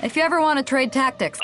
If you ever want to trade tactics.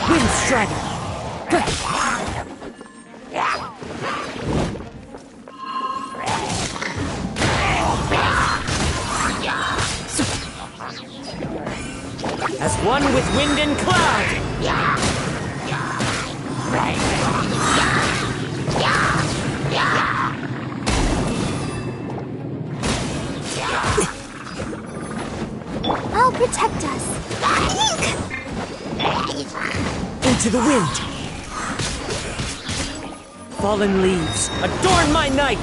Wind Strider! As one with wind and cloud! I'll protect us. Into the wind! Fallen leaves, adorn my night!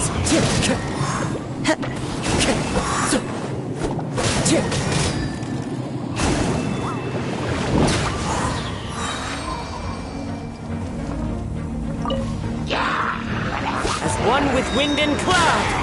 As one with wind and cloud!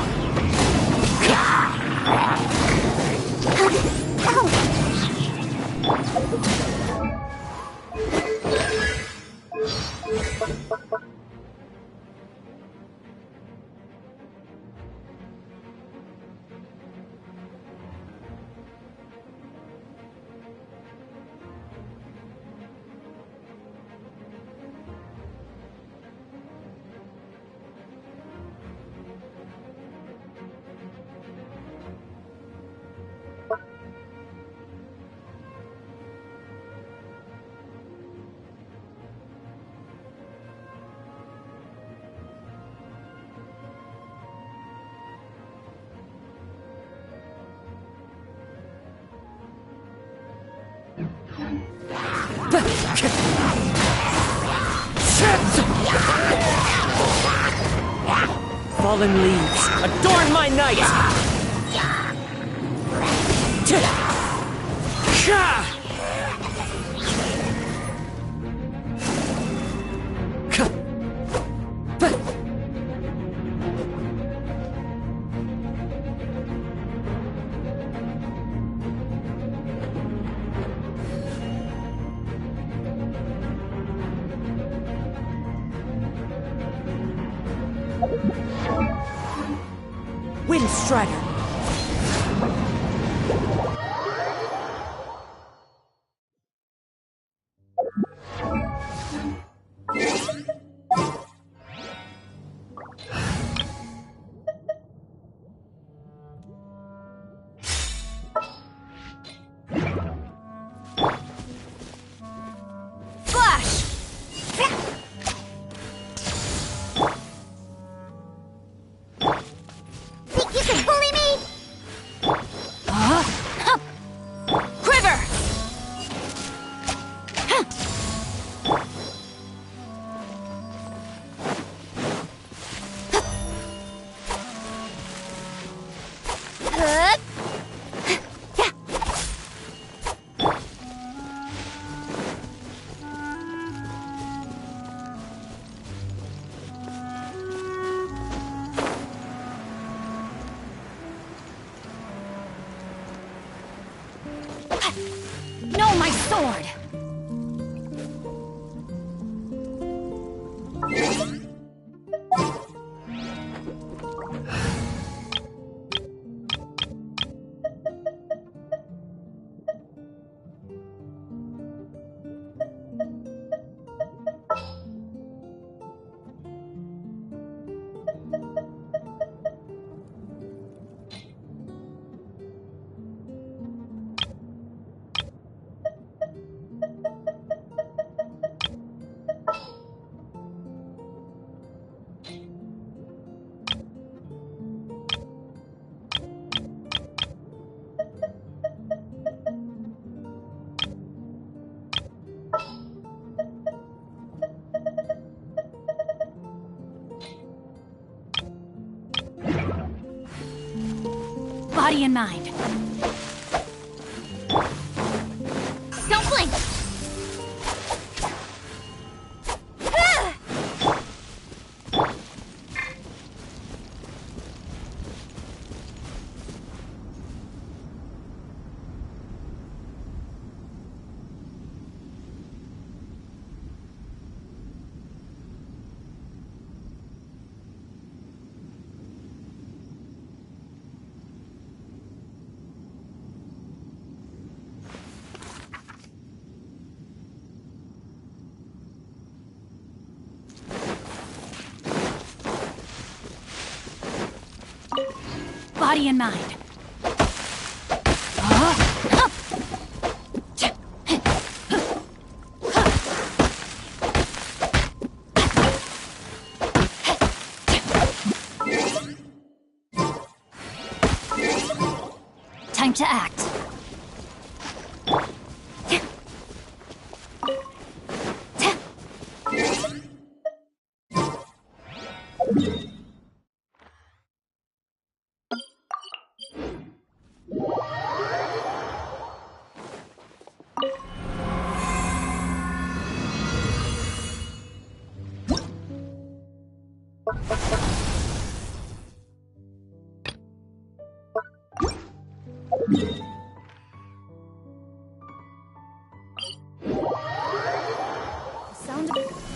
Fallen leaves, adorn my night! Windstrider! No, my sword! Body and mind. Don't blink! Body and mind. Time to act. Sound of...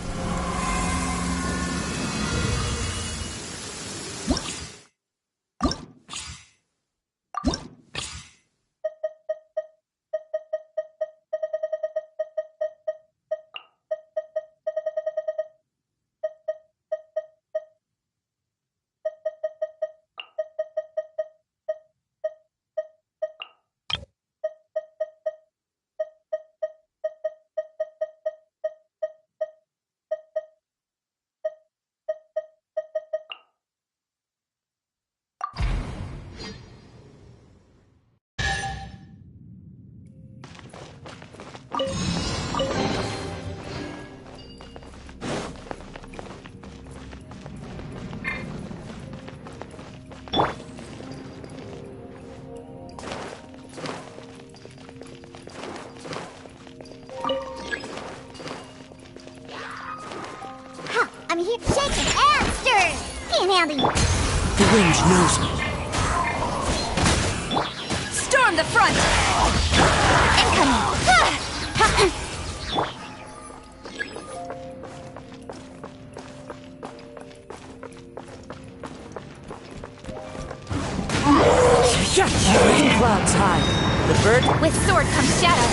understanding. The wind knows me. Storm the front! Incoming! Rain clouds high. The bird With sword comes shadow.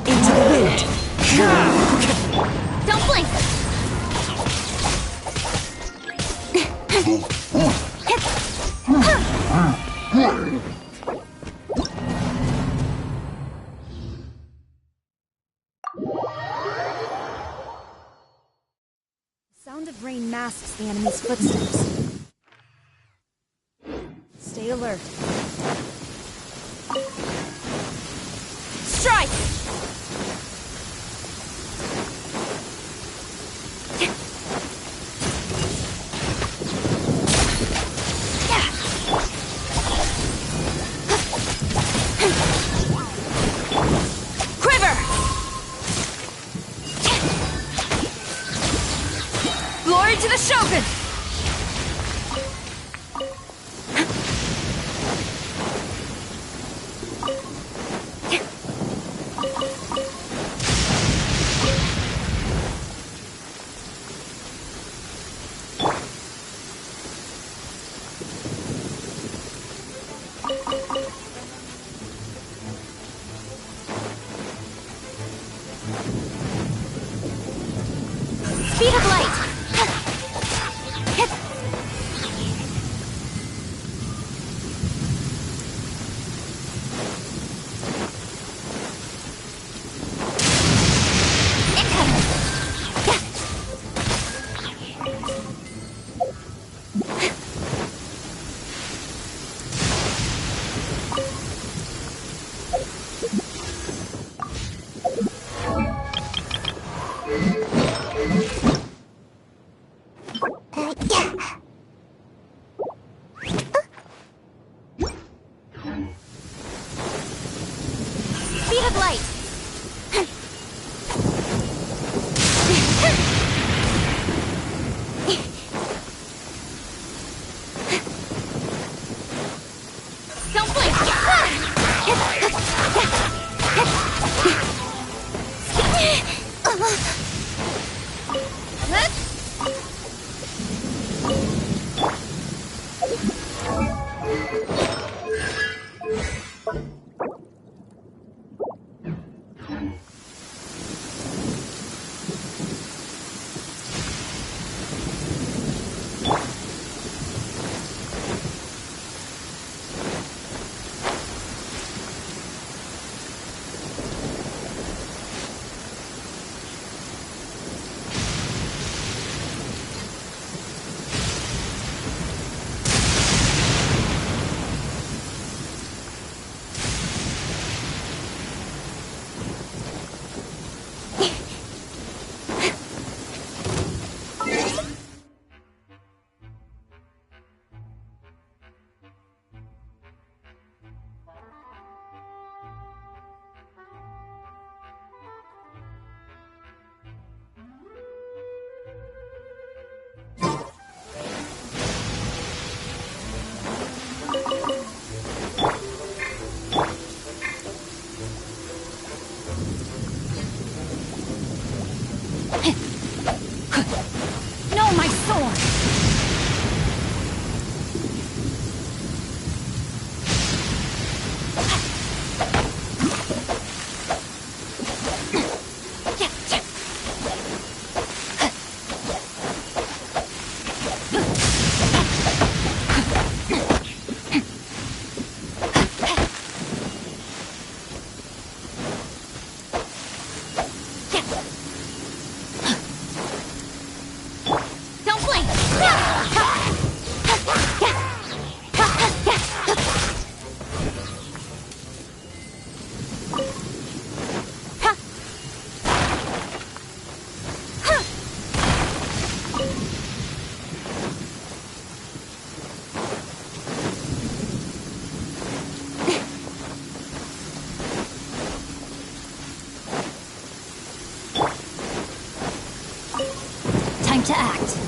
into the wind. Don't blink! The sound of rain masks the enemy's footsteps. Stay alert. Strike! Quiver! Glory to the Shogun! Speed of light! Speed of light! Don't blink! No, my sword! Don't blink! Time to act.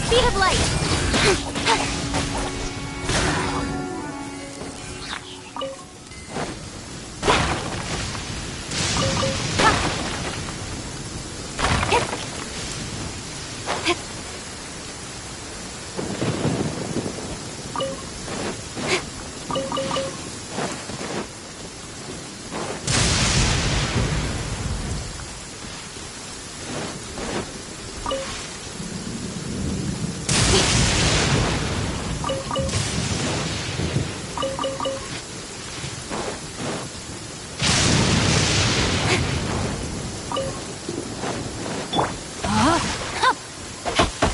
Speed of light!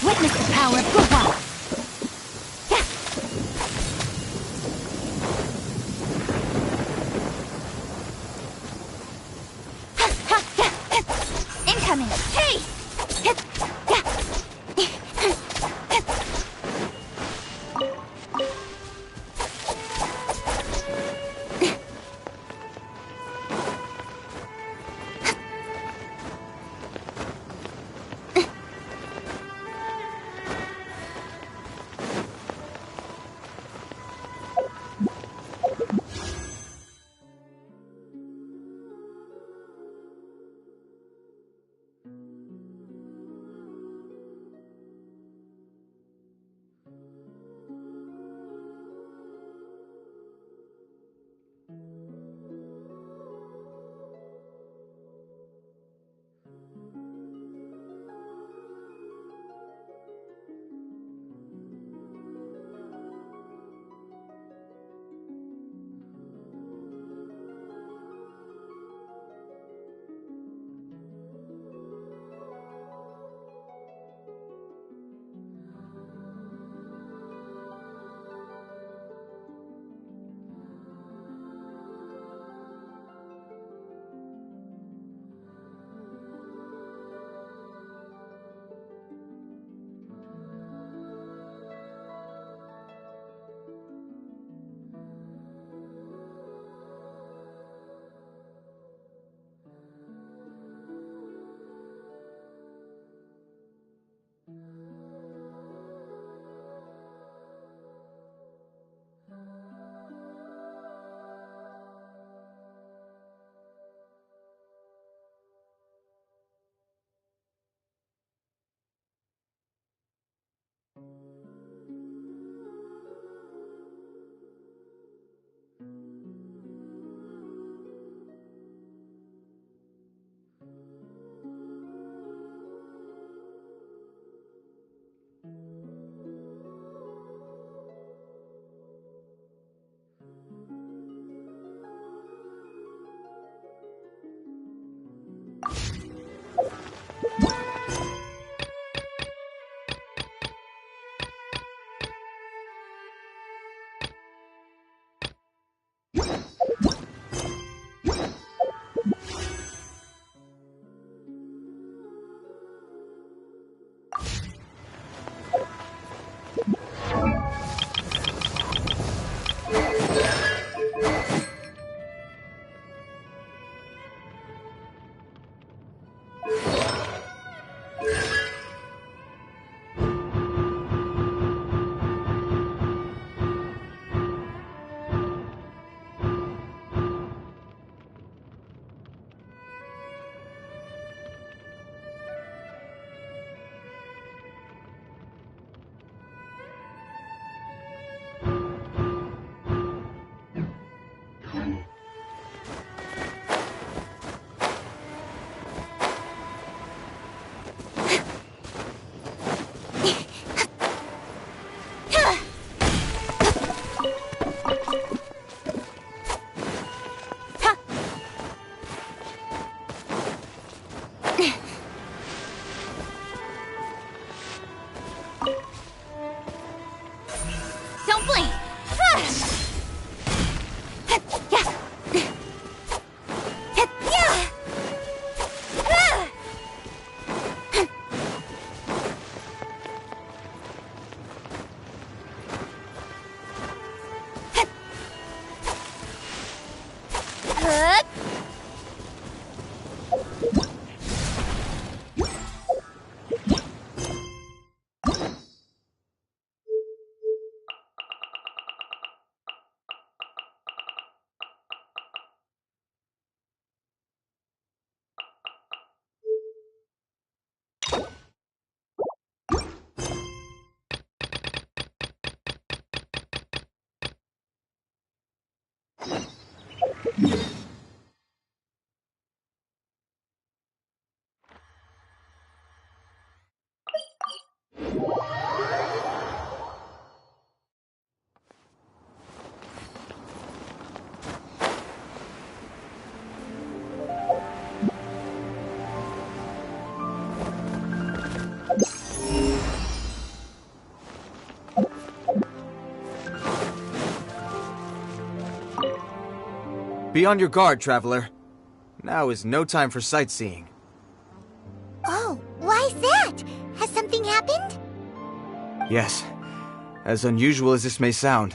Witness the power of goodwill! Incoming! Hey! Be on your guard, traveler. Now is no time for sightseeing. Oh, why's that? Has something happened? Yes. As unusual as this may sound,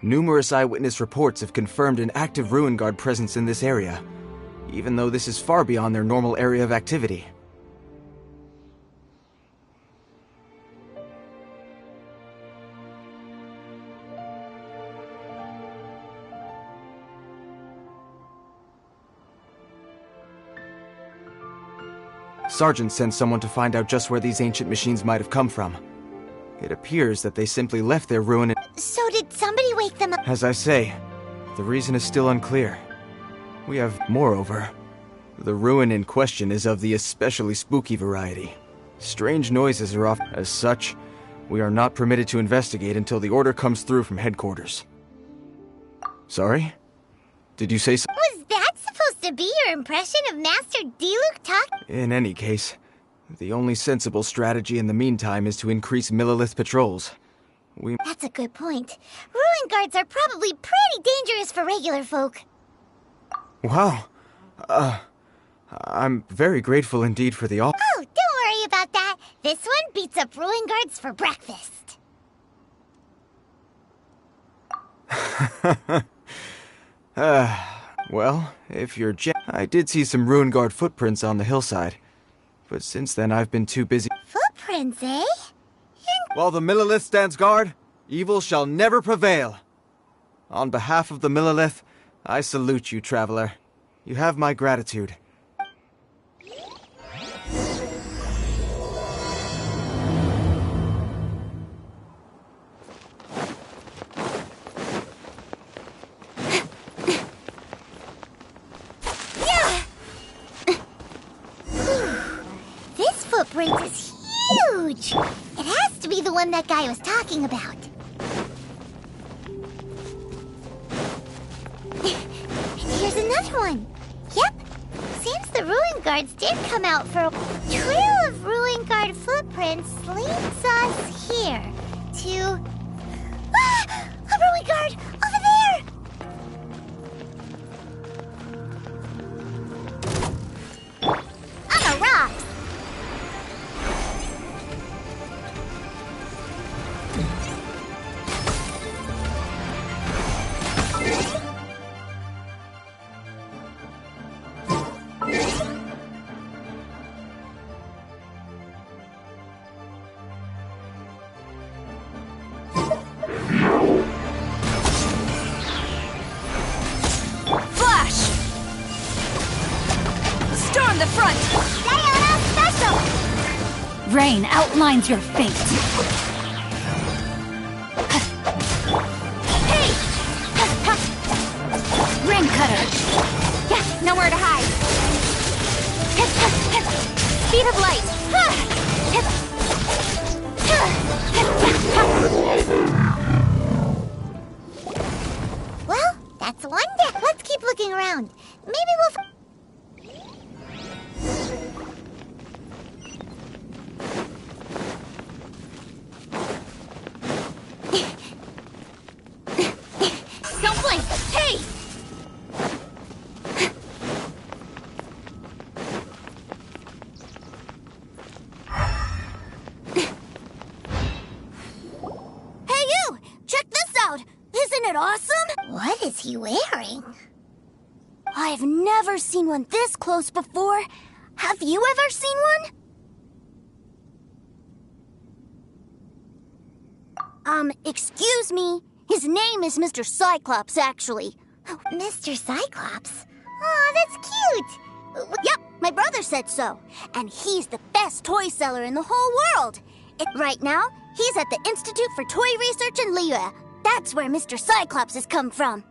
numerous eyewitness reports have confirmed an active Ruin Guard presence in this area, even though this is far beyond their normal area of activity. Sergeant sent someone to find out just where these ancient machines might have come from. It appears that they simply left their ruin. So did somebody wake them up? As I say, the reason is still unclear. We have, moreover, the ruin in question is of the especially spooky variety. Strange noises are off. As such, we are not permitted to investigate until the order comes through from headquarters. Sorry? Did you say so? Was that supposed to be your impression of Master Diluc talk? In any case, the only sensible strategy in the meantime is to increase Millilith patrols. That's a good point. Ruin guards are probably pretty dangerous for regular folk. Wow. I'm very grateful indeed for the offer. Oh, don't worry about that. This one beats up ruin guards for breakfast. Well, if you're I did see some Ruin Guard footprints on the hillside, but since then I've been too busy. Footprints, eh? While the Millilith stands guard, evil shall never prevail. On behalf of the Millilith, I salute you, traveler. You have my gratitude. This footprint is huge. It has to be the one that guy was talking about. Here's another one. Yep. Seems the Ruin Guards did come out for a trail of Ruin Guard footprints leads us here to... Ah! A Ruin Guard! Over there! On the rocks! Flash! Storm the front! Diana Special! Rain outlines your fate. Hey! Ring cutter! Yeah, nowhere to hide. Speed of light! Well, that's one deck. Let's keep looking around. Maybe we'll... Someplace! Hey! Hey, you! Check this out! Isn't it awesome? What is he wearing? I've never seen one this close before. Have you ever seen one? Excuse me. His name is Mr. Cyclops, actually. Mr. Cyclops? Aw, that's cute! Yep, my brother said so. And he's the best toy seller in the whole world. Right now, he's at the Institute for Toy Research in Liyue. That's where Mr. Cyclops has come from.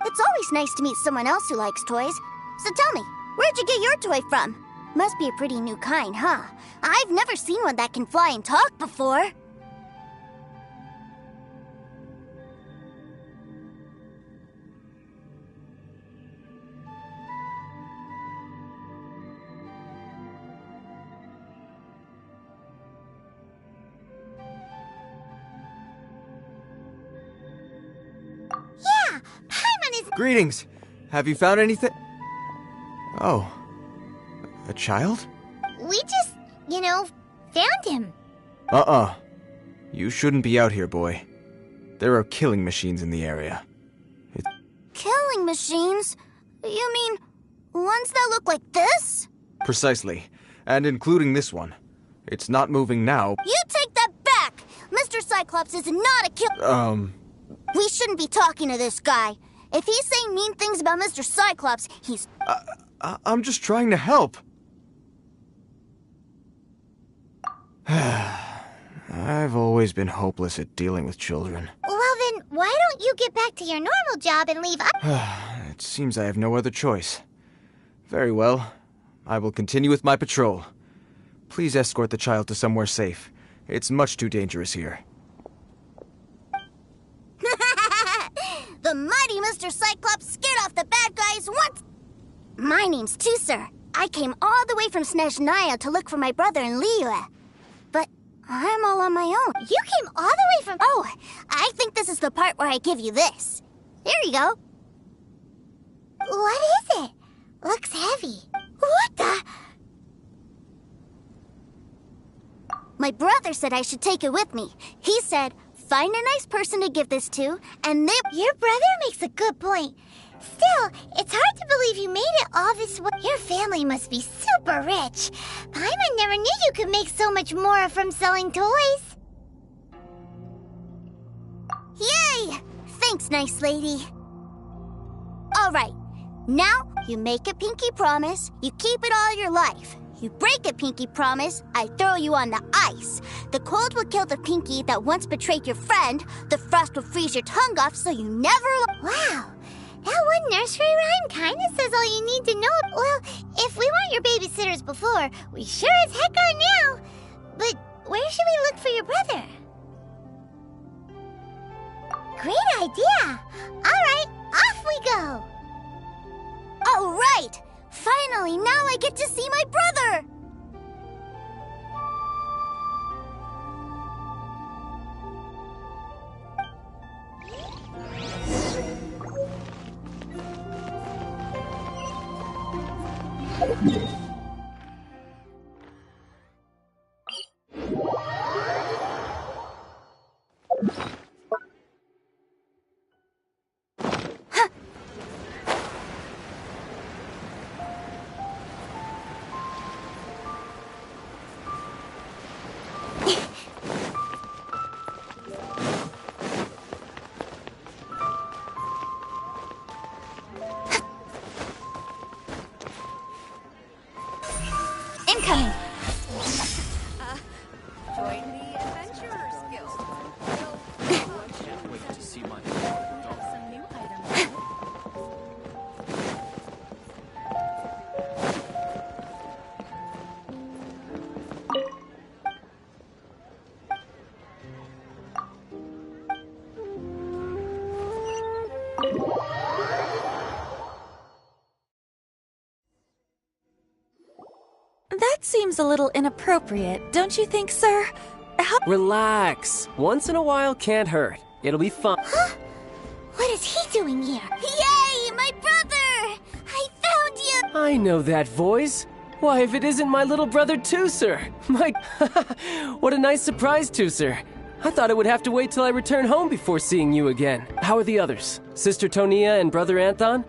It's always nice to meet someone else who likes toys. So tell me, where'd you get your toy from? Must be a pretty new kind, huh? I've never seen one that can fly and talk before. Greetings! Have you found anything? Oh. A child? We just, found him. You shouldn't be out here, boy. There are killing machines in the area. Killing machines? You mean ones that look like this? Precisely. And including this one. It's not moving now. You take that back! Mr. Cyclops is not a kill- We shouldn't be talking to this guy. If he's saying mean things about Mr. Cyclops, he's... I'm just trying to help. I've always been hopeless at dealing with children. Well then, why don't you get back to your normal job and leave us? It seems I have no other choice. Very well. I will continue with my patrol. Please escort the child to somewhere safe. It's much too dangerous here. The mighty Mr. Cyclops scared off the bad guys once! My name's Tusser. I came all the way from Snezhnaya to look for my brother in Liyue. But I'm all on my own. You came all the way from... Oh, I think this is the part where I give you this. Here you go. What is it? Looks heavy. What the... My brother said I should take it with me. He said, find a nice person to give this to, and they... Your brother makes a good point. Still, it's hard to believe you made it all this way. Your family must be super rich. Paimon never knew you could make so much more from selling toys. Yay! Thanks, nice lady. All right. Now, you make a pinky promise, you keep it all your life. You break a pinky promise, I throw you on the ice. The cold will kill the pinky that once betrayed your friend. The frost will freeze your tongue off so you never... Wow, that one nursery rhyme kinda says all you need to know. Well, if we weren't your babysitters before, we sure as heck are now. But where should we look for your brother? Great idea! Alright, off we go! All right! Finally, now I get to see my brother! Incoming! Join the Adventurers Guild. Can't wait to see my Some new items. That seems a little inappropriate, don't you think, sir? Relax. Once in a while can't hurt. It'll be fun. Huh? What is he doing here? Yay! My brother! I found you! I know that voice. Why, if it isn't my little brother Tusser. My... What a nice surprise, Tusser. I thought I would have to wait till I return home before seeing you again. How are the others? Sister Tonia and Brother Anthon?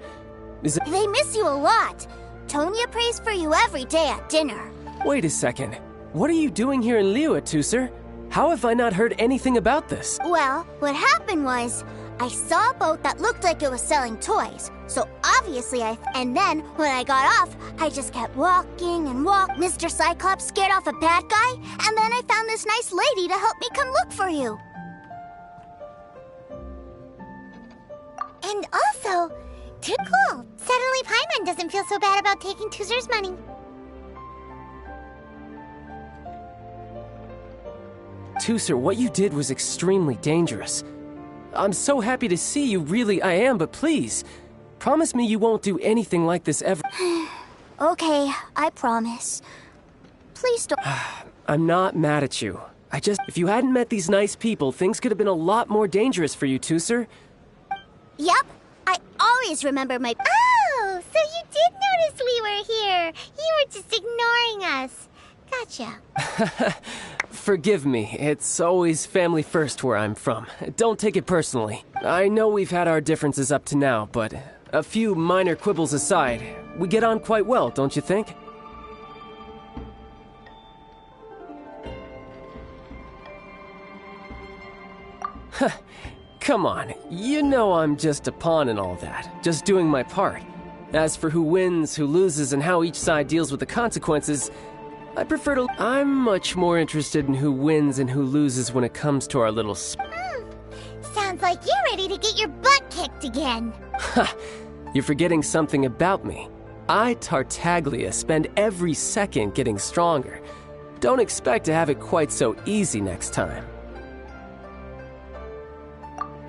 They miss you a lot. Tonia prays for you every day at dinner. Wait a second. What are you doing here in Liyue, Tusser? How have I not heard anything about this? Well, what happened was, I saw a boat that looked like it was selling toys. So obviously and then, when I got off, I just kept walking and Mr. Cyclops scared off a bad guy, and then I found this nice lady to help me come look for you. And also, too cool. Suddenly Paimon doesn't feel so bad about taking Tussar's money. Tusser, what you did was extremely dangerous. I'm so happy to see you, really I am, but please, promise me you won't do anything like this ever. Okay, I promise. Please don't... I'm not mad at you. If you hadn't met these nice people, things could have been a lot more dangerous for you, Tusser. Yep, I always remember my... Oh, so you did notice we were here. You were just ignoring us. Gotcha. Forgive me, it's always family first where I'm from. Don't take it personally. I know we've had our differences up to now, but a few minor quibbles aside, we get on quite well, don't you think? Come on, you know I'm just a pawn and all that, just doing my part. As for who wins, who loses, and how each side deals with the consequences, I prefer to... I'm much more interested in who wins and who loses when it comes to our little Sounds like you're ready to get your butt kicked again. Ha! You're forgetting something about me. I, Tartaglia, spend every second getting stronger. Don't expect to have it quite so easy next time.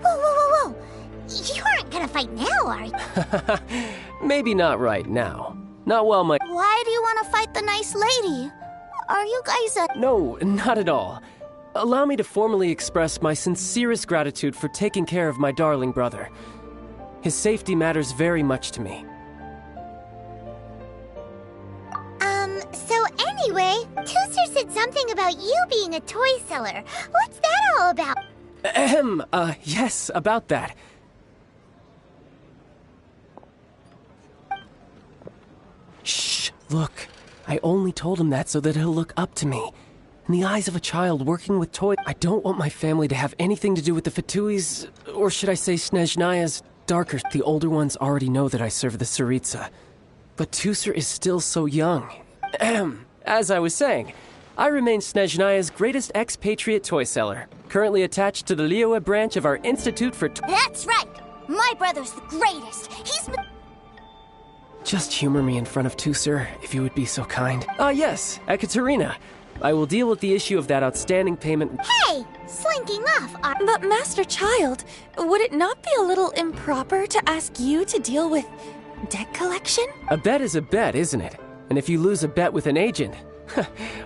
Whoa. You aren't gonna fight now, are you? Maybe not right now. Not while my... Why do you want to fight the nice lady? Are you guys No, not at all. Allow me to formally express my sincerest gratitude for taking care of my darling brother. His safety matters very much to me. So anyway, Tooster said something about you being a toy seller. What's that all about? Yes, about that. Shh, look. I only told him that so that he'll look up to me. In the eyes of a child working with toys, I don't want my family to have anything to do with the Fatui's, or should I say Snezhnaya's, darker. The older ones already know that I serve the Tsaritsa. But Tooster is still so young. As I was saying, I remain Snezhnaya's greatest expatriate toy seller, currently attached to the Liyue branch of our Institute for... That's right! My brother's the greatest! He's... Just humor me in front of Tooster, if you would be so kind. Yes, Ekaterina. I will deal with the issue of that outstanding payment. Hey, slinking off. But Master Child, would it not be a little improper to ask you to deal with debt collection? A bet is a bet, isn't it? And if you lose a bet with an agent,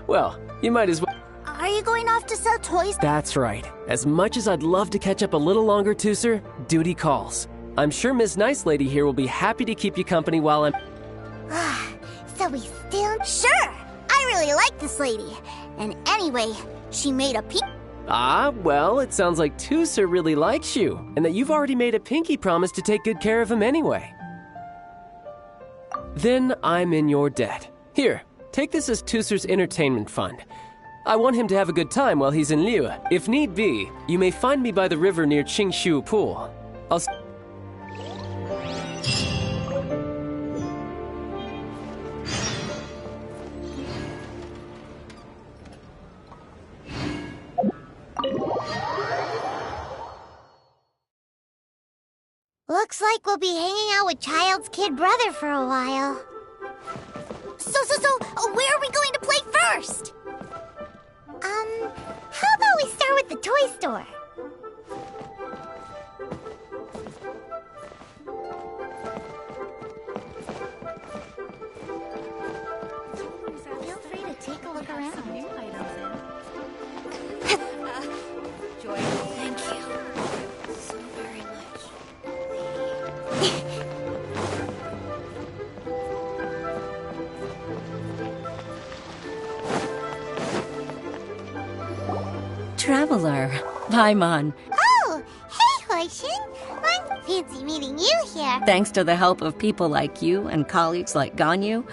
well, you might as well... Are you going off to sell toys? That's right. As much as I'd love to catch up a little longer, Tooster, duty calls. I'm sure Miss Nice Lady here will be happy to keep you company while I'm... So we still... Sure! I really like this lady. And anyway, she made a well, it sounds like Tooster really likes you, and that you've already made a pinky promise to take good care of him anyway. Then I'm in your debt. Here, take this as Tooster's entertainment fund. I want him to have a good time while he's in Liyue. If need be, you may find me by the river near Qingshu Pool. I'll... Looks like we'll be hanging out with Child's kid brother for a while. So, where are we going to play first? How about we start with the toy store? Feel free to take a look around. Some new items in. Joy. Thank you so very much. Traveler, Paimon. Oh, hey, Hoishin. I fancy meeting you here. Thanks to the help of people like you and colleagues like Ganyu,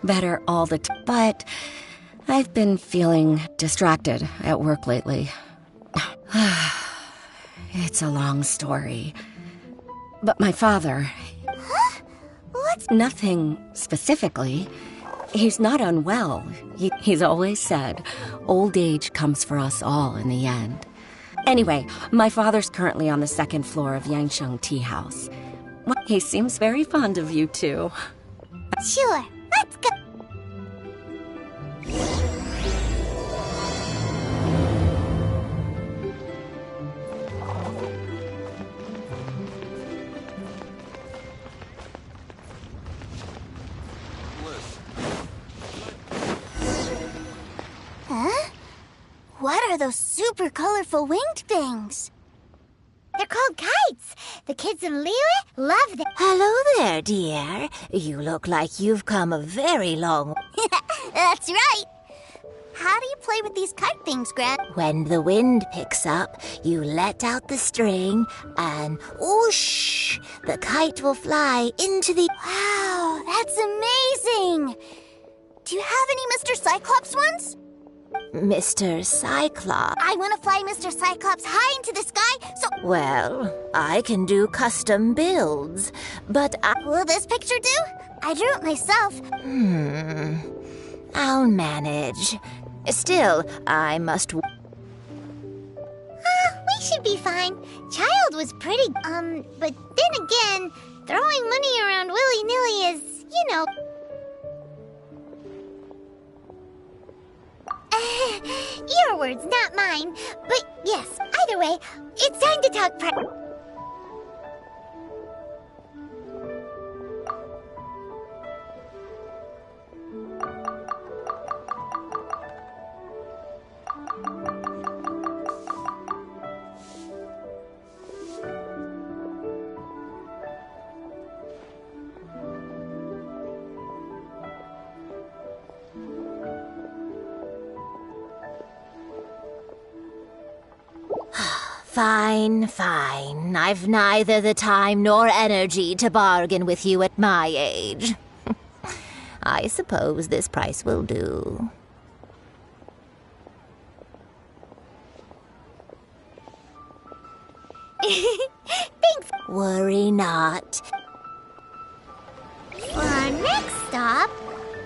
better all the time. But I've been feeling distracted at work lately. It's a long story. But my father... What's... Nothing specifically. He's not unwell. He's always said, old age comes for us all in the end. Anyway, my father's currently on the second floor of Yangsheng Tea House. He seems very fond of you, too. Sure, let's go. Huh? What are those super colorful winged things? They're called kites. The kids in Liyue love them. Hello there, dear. You look like you've come a very long way. That's right. How do you play with these kite things, Gran? When the wind picks up, you let out the string, and whoosh, the kite will fly into the... Wow, that's amazing! Do you have any Mr. Cyclops ones? Mr. Cyclops. I want to fly Mr. Cyclops high into the sky, so... Well, I can do custom builds, but Will this picture do? I drew it myself. I'll manage. Still, I must... We should be fine. Child was pretty, but then again, throwing money around willy-nilly is, you know... Your words, not mine. But yes, either way, it's time to talk Fine. I've neither the time nor energy to bargain with you at my age. I suppose this price will do. Thanks. Worry not. For our next stop,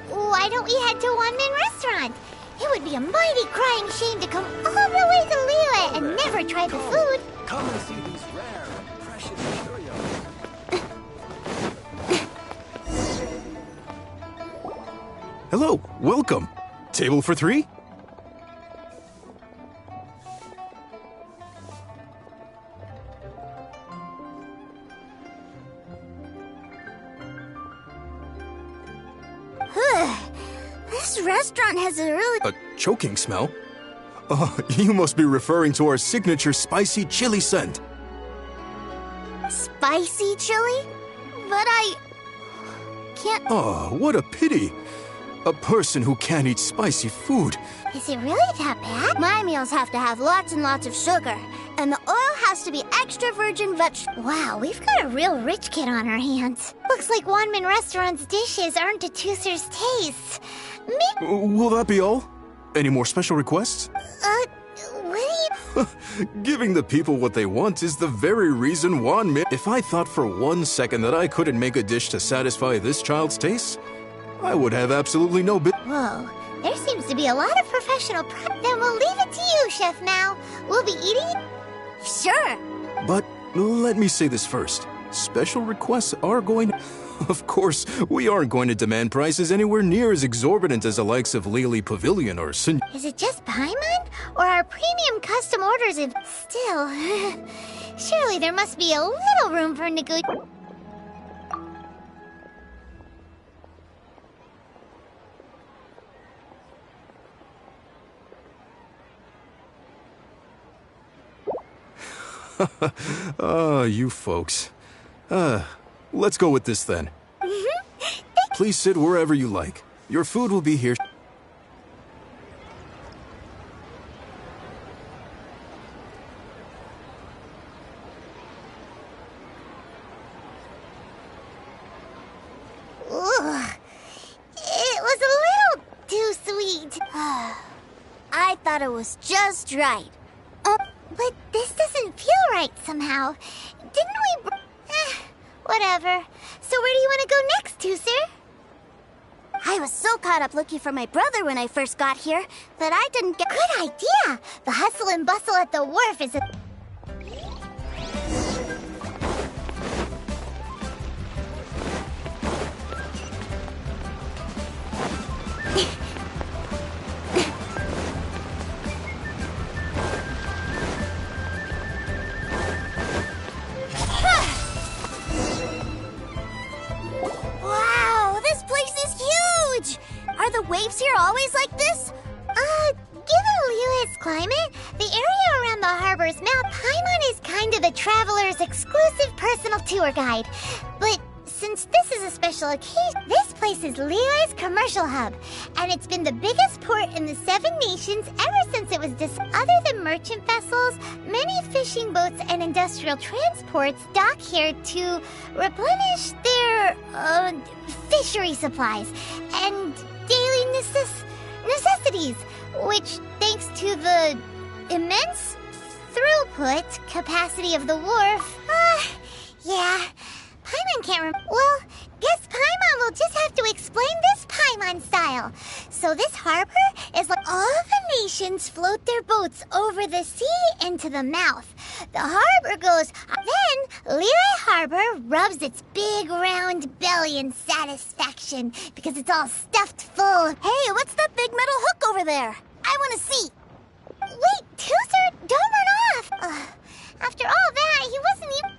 why don't we head to Wanmin Restaurant? It would be a mighty crying shame to come all the way to Liyue and never try the food. Come and see these rare and precious curios. Hello, welcome. Table for 3? This restaurant has a really... A choking smell? Oh, you must be referring to our signature spicy chili scent. spicy chili? But I... can't... Oh, what a pity. A person who can't eat spicy food. Is it really that bad? My meals have to have lots and lots of sugar, and the oil has to be extra virgin vegetable. Wow, we've got a real rich kid on our hands. Looks like Wanmin Restaurant's dishes aren't to Tooser's taste. Will that be all? Any more special requests? What do you... Giving the people what they want is the very reason Wanmin... If I thought for 1 second that I couldn't make a dish to satisfy this child's taste, I would have absolutely no bit... Whoa, there seems to be a lot of professional Then we'll leave it to you, Chef Mao. We'll be eating... Sure. But let me say this first. Special requests are going... Of course, we aren't going to demand prices anywhere near as exorbitant as the likes of Lily Pavilion or Sun... Is it just Paimon? Or our premium custom orders and... Still... Surely there must be a little room for negotiation. You folks. Let's go with this then. Please sit wherever you like. Your food will be here. Ugh. It was a little too sweet. I thought it was just right. But this doesn't feel right somehow. Didn't we... whatever. So where do you want to go next, Tooser? I was so caught up looking for my brother when I first got here that I didn't get... Good idea! The hustle and bustle at the wharf is a... Are the waves here always like this? Given Liyue's climate, The area around the harbor's mouth, Paimon is kind of the traveler's exclusive personal tour guide. But since this is a special occasion, this place is Liyue's commercial hub, and it's been the biggest port in the Seven Nations ever since it was Other than merchant vessels, many fishing boats and industrial transports dock here to replenish their, fishery supplies and daily necessities, which, thanks to the immense throughput capacity of the wharf, yeah, Paimon can't well, guess Paimon will just have to explain this Paimon style. So this harbor is like all the nations float their boats over the sea into the mouth. The harbor goes, then Liyue Harbor rubs its big round belly in satisfaction because it's all stuffed full. Hey, what's that big metal hook over there? I want to see. Wait, Tooser, don't run off. After all that, he wasn't even...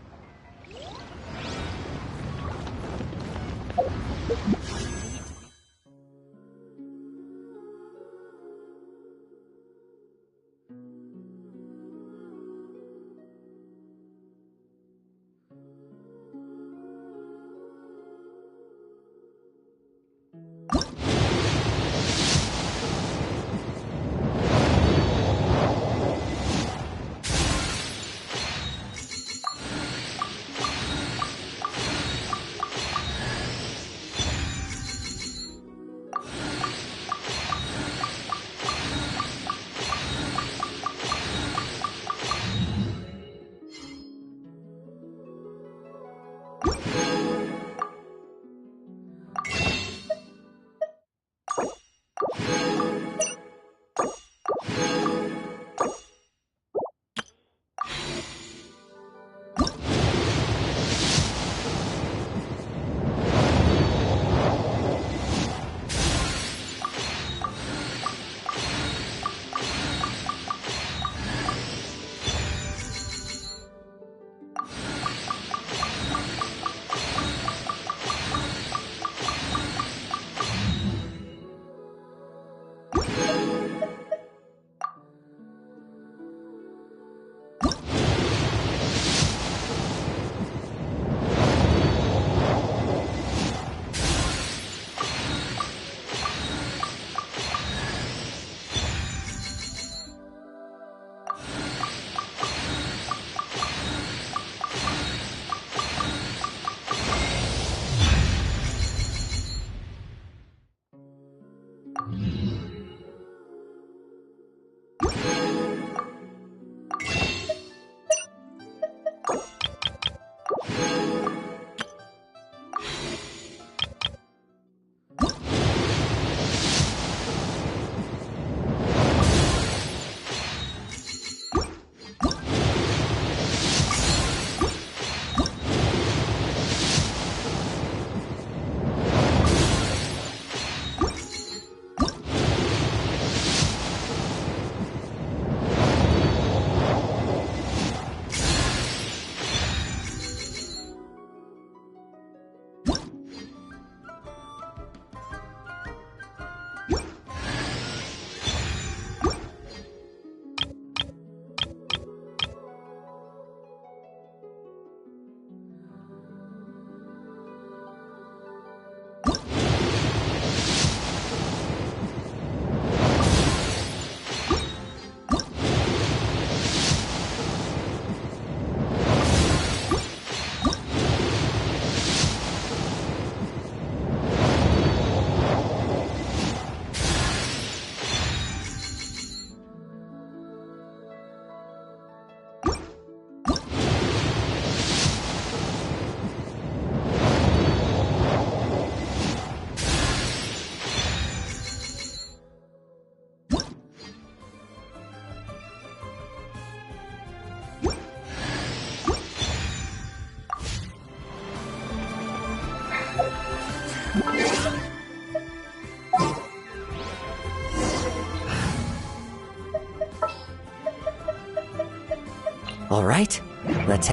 All right, let's...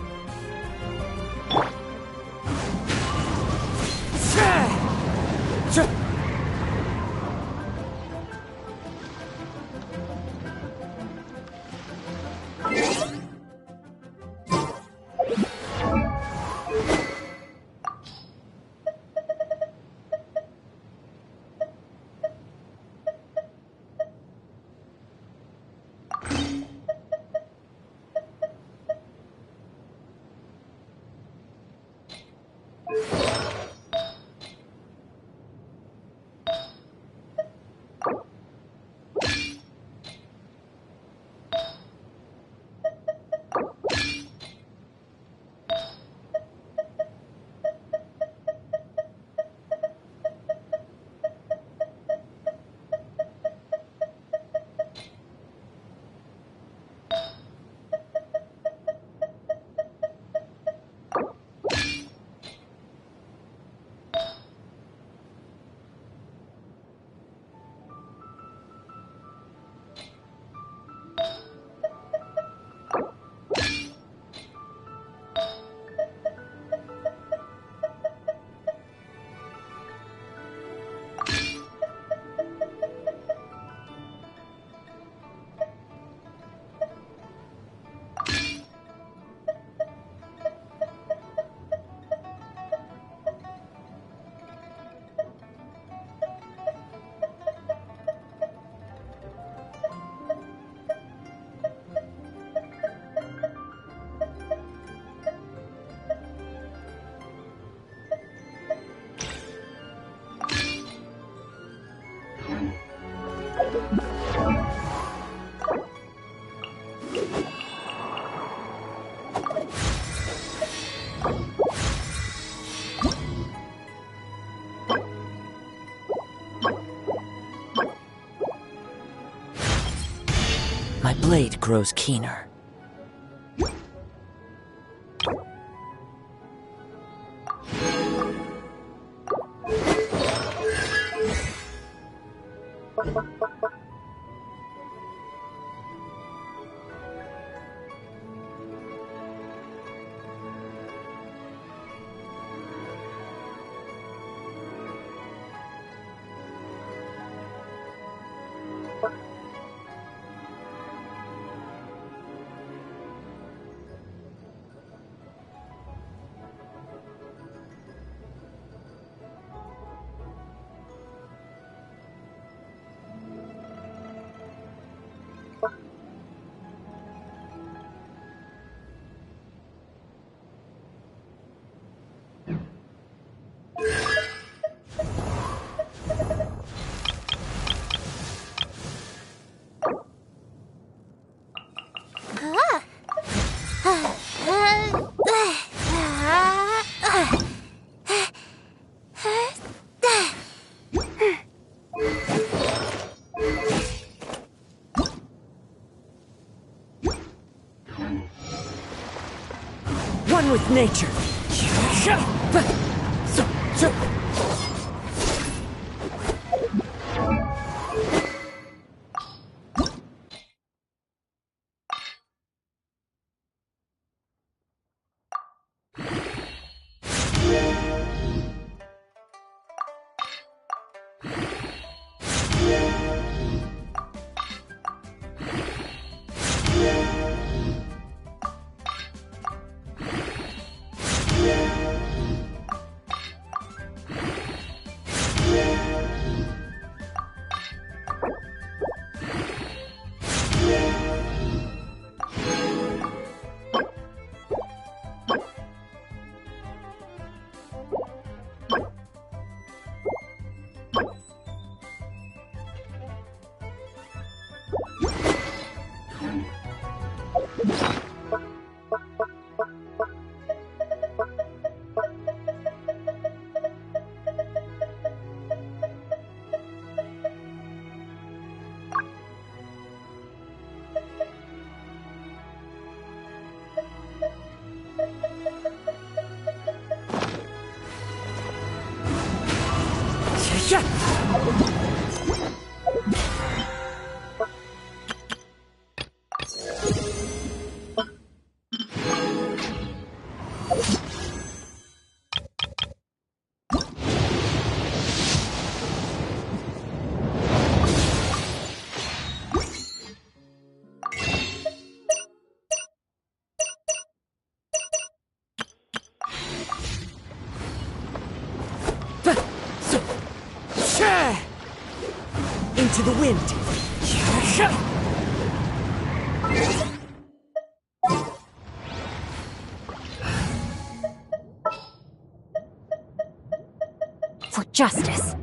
blade grows keener. One with nature. Into the wind. For justice.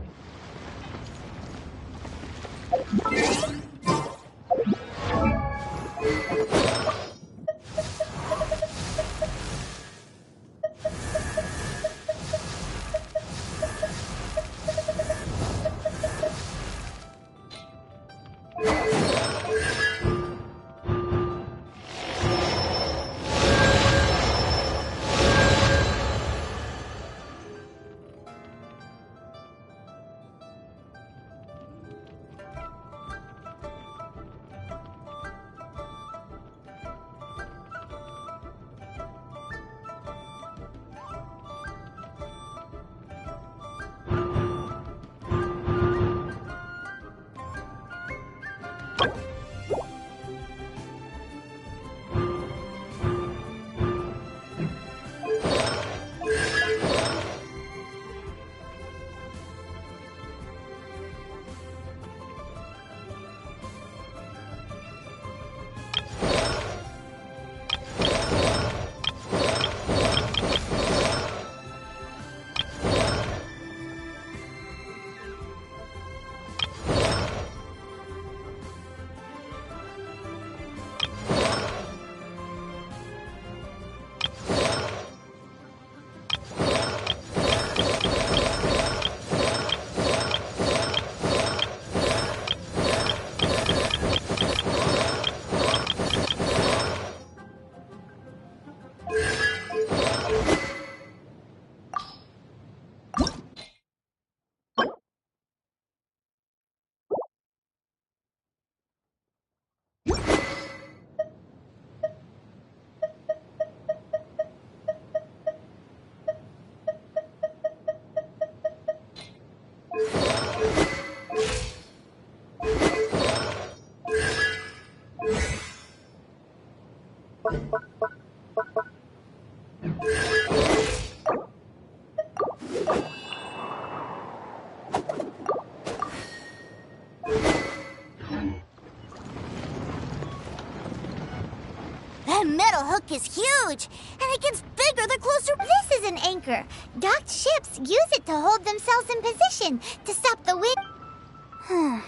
That metal hook is huge, and it gets bigger the closer. This is an anchor. Docked ships use it to hold themselves in position to stop the wind.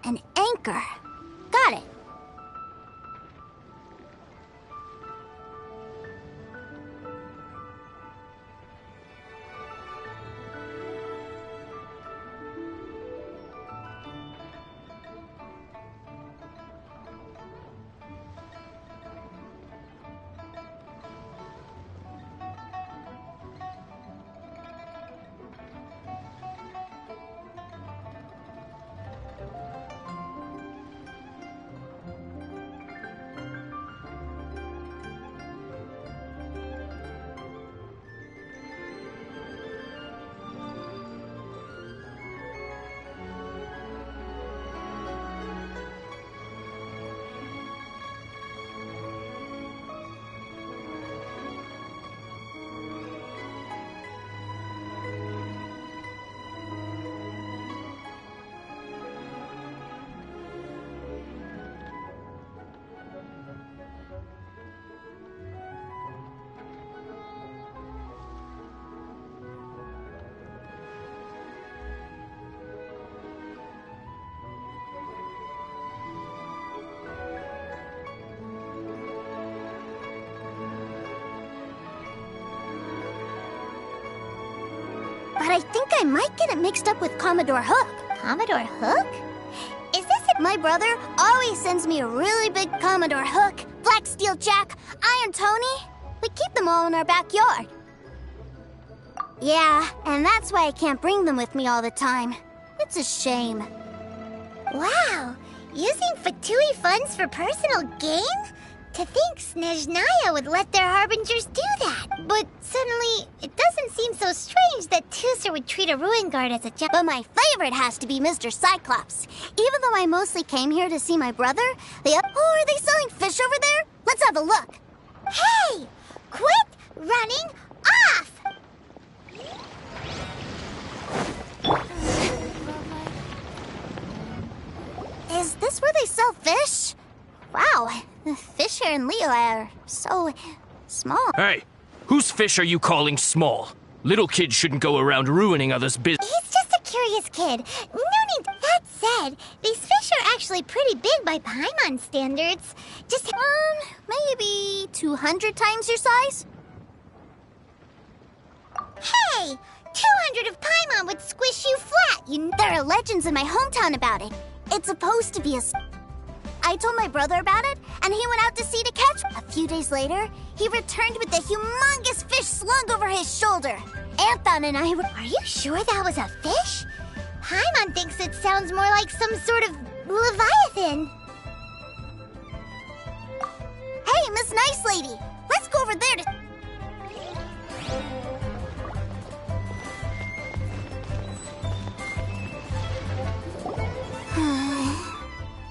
An anchor. Got it. But I think I might get it mixed up with Commodore Hook. Commodore Hook? Is this a... My brother always sends me a really big Commodore Hook, Black Steel Jack, Iron Tony. We keep them all in our backyard. Yeah, and that's why I can't bring them with me all the time. It's a shame. Wow! Using Fatui funds for personal gain? To think Snezhnaya would let their harbingers do that. But suddenly, it doesn't seem so strange that Tusser would treat a ruin guard as a job. But my favorite has to be Mr. Cyclops. Even though I mostly came here to see my brother, Oh, are they selling fish over there? Let's have a look. Hey! Quit running off! Is this where they sell fish? Wow, the fish here in Leo are so small. Hey, whose fish are you calling small? Little kids shouldn't go around ruining others' business. He's just a curious kid. No need. That said, these fish are actually pretty big by Paimon standards. Just maybe 200 times your size? Hey! 200 of Paimon would squish you flat. There are legends in my hometown about it. It's supposed to be a... I told my brother about it, and he went out to sea to catch. A few days later, he returned with a humongous fish slung over his shoulder. Anthon and I were... Are you sure that was a fish? Paimon thinks it sounds more like some sort of leviathan. Hey, Miss Nice Lady, let's go over there to...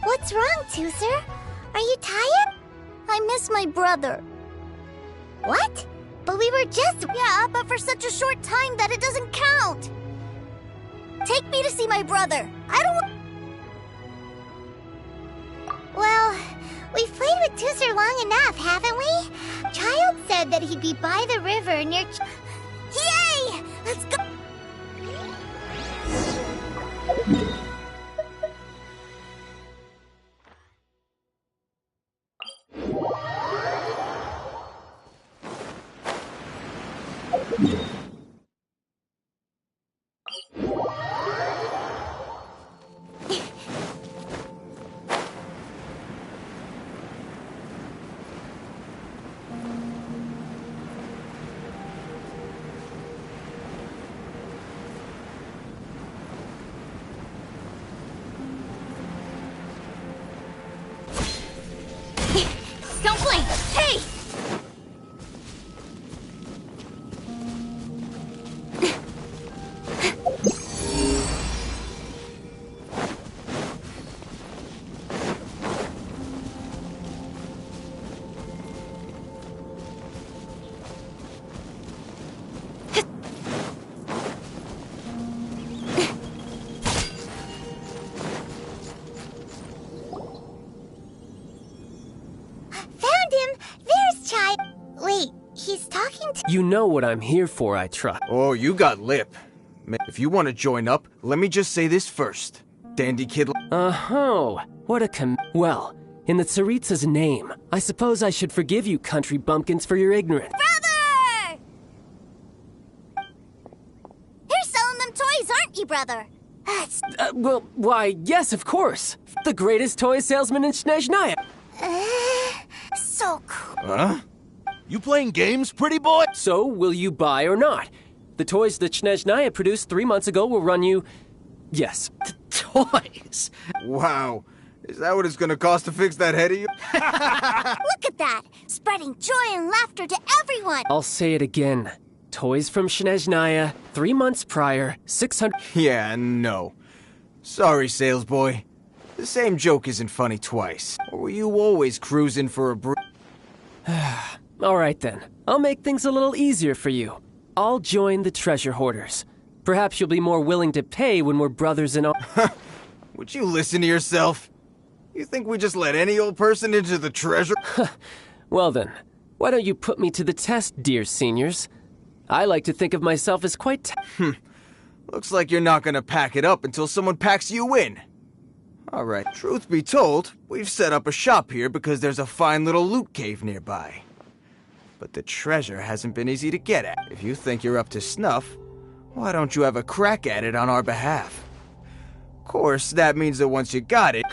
What's wrong, Tusser? Are you tired? I miss my brother. What? But we were just... Yeah, but for such a short time that it doesn't count. Take me to see my brother. I don't want... Well, we've played with Tusser long enough, haven't we? Child said that he'd be by the river near... Yay! Let's go... You know what I'm here for, I trust. Oh, you got lip. If you want to join up, let me just say this first. Dandy kid. Uh-huh. What a Well, in the Tsaritsa's name, I suppose I should forgive you country bumpkins for your ignorance. Brother! You're selling them toys, aren't you, brother? That's... Well, why, yes, of course. The greatest toy salesman in Snezhnaya. So cool. Huh? You playing games, pretty boy? So, will you buy or not? The toys that Snezhnaya produced 3 months ago will run you... Yes. Toys? Wow. Is that what it's gonna cost to fix that head of you? Look at that! Spreading joy and laughter to everyone! I'll say it again. Toys from Snezhnaya, 3 months prior, 600... Yeah, no. Sorry, sales boy. The same joke isn't funny twice. Or were you always cruising for a All right then. I'll make things a little easier for you. I'll join the treasure hoarders. Perhaps you'll be more willing to pay when we're brothers in all... Would you listen to yourself? You think we just let any old person into the treasure? Well then, why don't you put me to the test, dear seniors? I like to think of myself as quite... Looks like you're not gonna pack it up until someone packs you in. Alright, truth be told, we've set up a shop here because there's a fine little loot cave nearby. But the treasure hasn't been easy to get at. If you think you're up to snuff, why don't you have a crack at it on our behalf? Of course, that means that once you got it...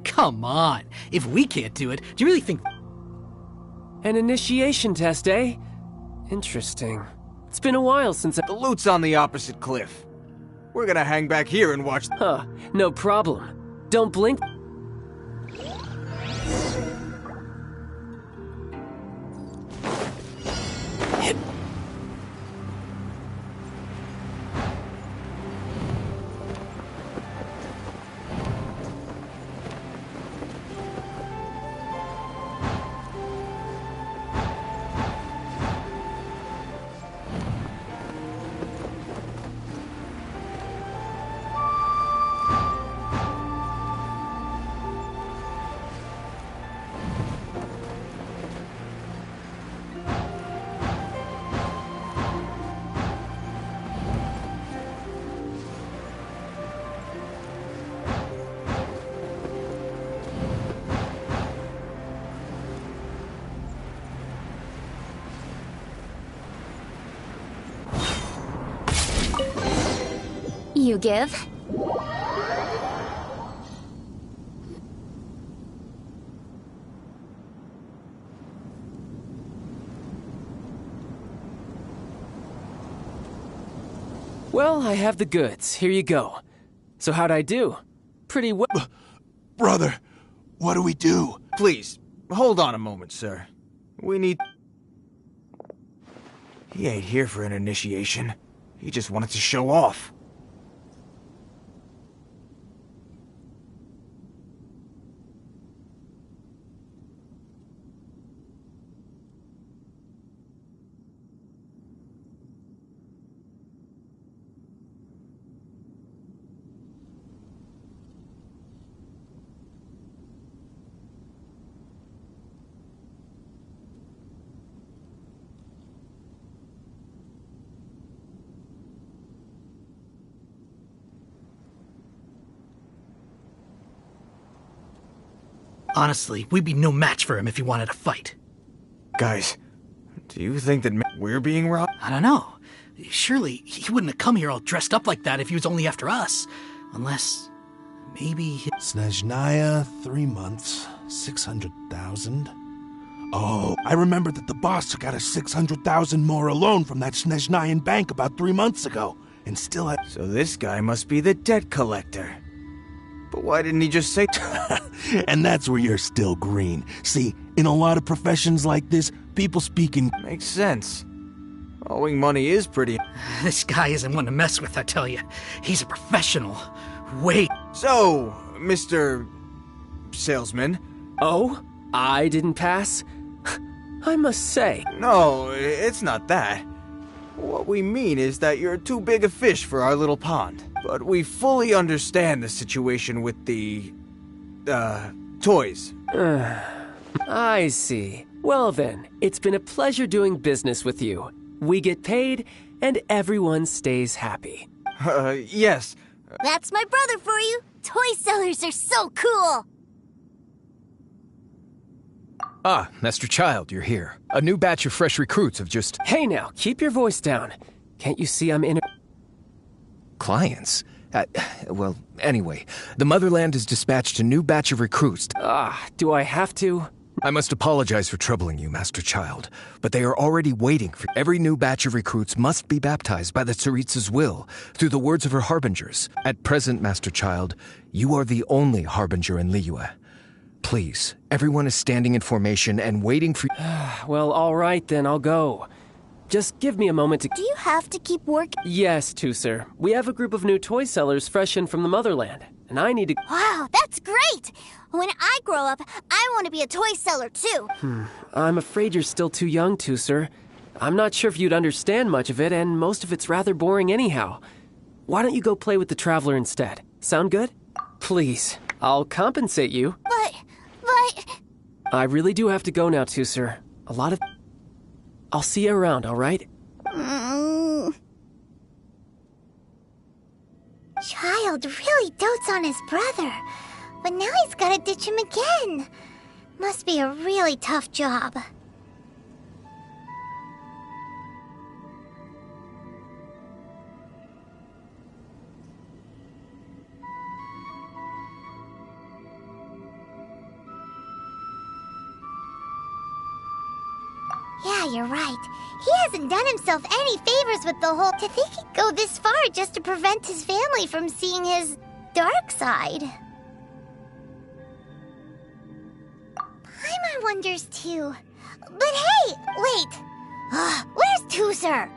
Come on. If we can't do it, do you really think... An initiation test, eh? Interesting. It's been a while since The loot's on the opposite cliff. We're gonna hang back here and watch... Huh, no problem. Don't blink... You give? Well, I have the goods. Here you go. So how'd I do? Pretty well... Brother, what do we do? Please, hold on a moment, sir. We need... He ain't here for an initiation. He just wanted to show off. Honestly, we'd be no match for him if he wanted to fight. Guys, do you think that we're being robbed? I don't know. Surely, he wouldn't have come here all dressed up like that if he was only after us. Unless... maybe... Snezhnaya, 3 months, 600,000. Oh, I remember that the boss got us 600,000 more alone from that Snezhnayan bank about 3 months ago, and still had... So this guy must be the debt collector. But why didn't he just say... And that's where you're still green. See, in a lot of professions like this, people speak in... Makes sense. Owing money is pretty... This guy isn't one to mess with, I tell you. He's a professional. Wait. So, Mr. Salesman... Oh? I didn't pass? I must say... No, it's not that. What we mean is that you're too big a fish for our little pond. But we fully understand the situation with the... toys. I see. Well then, it's been a pleasure doing business with you. We get paid, and everyone stays happy. Yes. That's my brother for you. Toy sellers are so cool. Ah, Master Child, you're here. A new batch of fresh recruits have just... Hey now, keep your voice down. Can't you see I'm in... Clients? Well, anyway, the Motherland has dispatched a new batch of recruits. Do I have to? I must apologize for troubling you, Master Child, but they are already waiting for... Every new batch of recruits must be baptized by the Tsaritsa's will, through the words of her harbingers. At present, Master Child, you are the only harbinger in Liyue. Please, everyone is standing in formation and waiting for... Well, all right then, I'll go. Just give me a moment to... Do you have to keep working? Yes, Tooser. We have a group of new toy sellers fresh in from the Motherland, and I need to... Wow, that's great! When I grow up, I want to be a toy seller too. I'm afraid you're still too young, Tooser. I'm not sure if you'd understand much of it, and most of it's rather boring anyhow. Why don't you go play with the Traveler instead? Sound good? Please, I'll compensate you. But... I really do have to go now, Tooser. A lot of... I'll see you around, all right? Child really dotes on his brother, but now he's gotta ditch him again. Must be a really tough job. Yeah, you're right. He hasn't done himself any favors with the whole... To think he'd go this far just to prevent his family from seeing his dark side. Paimon wonders too. But hey, wait! Where's Tooser?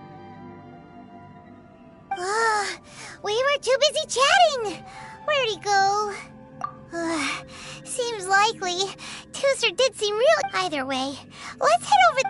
We were too busy chatting! Where'd he go? Seems likely. Tooser did seem real... Either way, let's head over...